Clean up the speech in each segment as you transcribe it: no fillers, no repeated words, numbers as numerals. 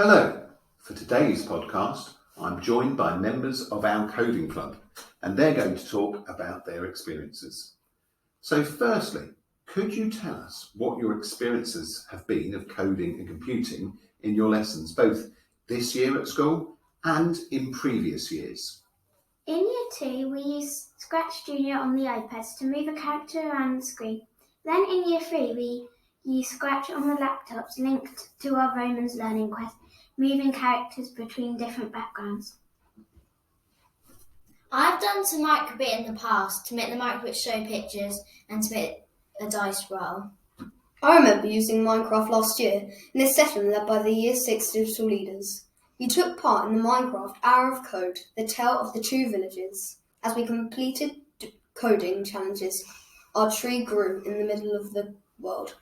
Hello. For today's podcast, I'm joined by members of our coding club, and they're going to talk about their experiences. So firstly, could you tell us what your experiences have been of coding and computing in your lessons, both this year at school and in previous years? In Year 2, we used Scratch Junior on the iPads to move a character around the screen. Then in Year 3, we used Scratch on the laptops linked to our Romans Learning Quest, moving characters between different backgrounds. I've done some microbit in the past to make the microbit show pictures and to make a dice roll. I remember using Minecraft last year in a session led by the Year 6 digital leaders. We took part in the Minecraft Hour of Code, the tale of the two villages. As we completed coding challenges, our tree grew in the middle of the world.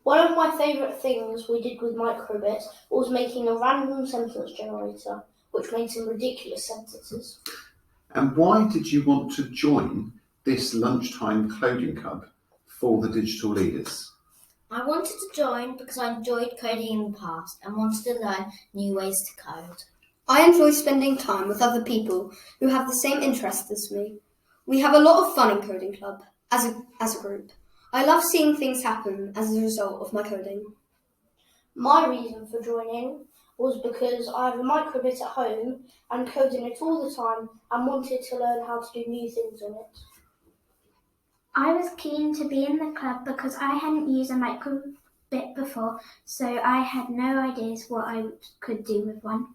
One of my favourite things we did with microbits was making a random sentence generator, which made some ridiculous sentences. And why did you want to join this lunchtime coding club for the digital leaders? I wanted to join because I enjoyed coding in the past and wanted to learn new ways to code. I enjoy spending time with other people who have the same interests as me. We have a lot of fun in Coding Club as a group. I love seeing things happen as a result of my coding. My reason for joining was because I have a microbit at home and code in it all the time and wanted to learn how to do new things on it. I was keen to be in the club because I hadn't used a microbit before, so I had no ideas what I could do with one.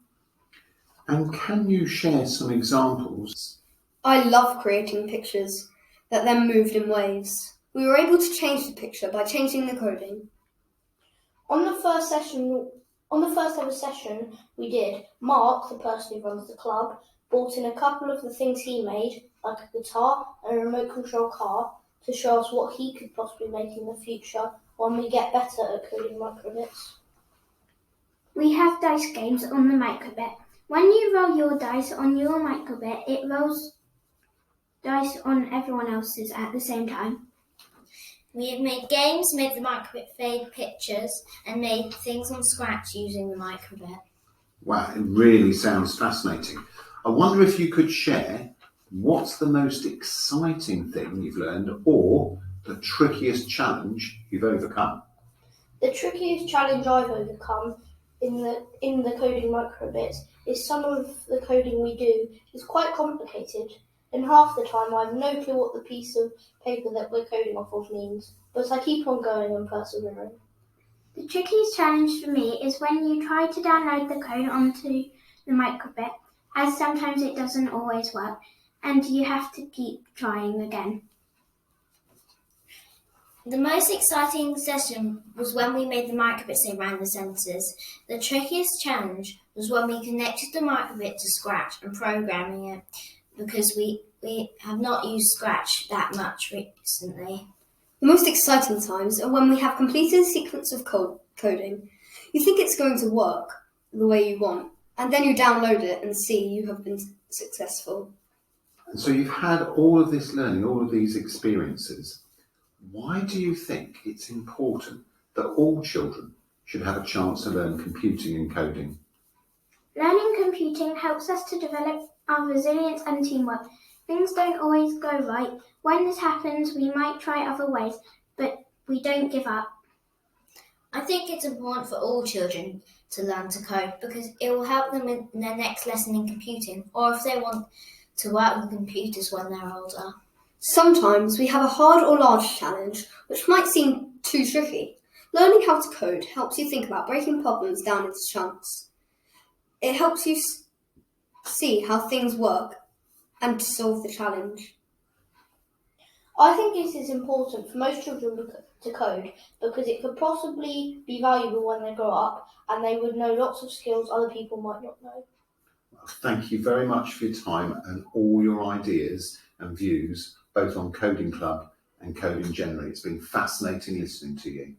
And can you share some examples? I love creating pictures that then moved in waves. We were able to change the picture by changing the coding. On the first ever session we did, Mark, the person who runs the club, brought in a couple of the things he made, like a guitar and a remote control car, to show us what he could possibly make in the future when we get better at coding microbits. We have dice games on the microbit. When you roll your dice on your microbit, it rolls dice on everyone else's at the same time. We have made games, made the microbit fade pictures, and made things on Scratch using the microbit. Wow, it really sounds fascinating. I wonder if you could share what's the most exciting thing you've learned or the trickiest challenge you've overcome? The trickiest challenge I've overcome in the coding microbits is some of the coding we do is quite complicated, and half the time I have no clue what the piece of paper that we're coding off of means, but I keep on going and persevering. The trickiest challenge for me is when you try to download the code onto the microbit, as sometimes it doesn't always work, and you have to keep trying again. The most exciting session was when we made the microbit say random sentences. The trickiest challenge was when we connected the microbit to Scratch and programming it, because we have not used Scratch that much recently. The most exciting times are when we have completed a sequence of coding. You think it's going to work the way you want, and then you download it and see you have been successful. And so you've had all of this learning, all of these experiences. Why do you think it's important that all children should have a chance to learn computing and coding? Learning computing helps us to develop our resilience and teamwork. Things don't always go right. When this happens, we might try other ways, but we don't give up. I think it's important for all children to learn to code because it will help them in their next lesson in computing, or if they want to work with computers when they're older. Sometimes we have a hard or large challenge which might seem too tricky. Learning how to code helps you think about breaking problems down into chunks. It helps you see how things work and to solve the challenge. I think it is important for most children to code because it could possibly be valuable when they grow up and they would know lots of skills other people might not know. Well, thank you very much for your time and all your ideas and views, both on Coding Club and coding generally. It's been fascinating listening to you.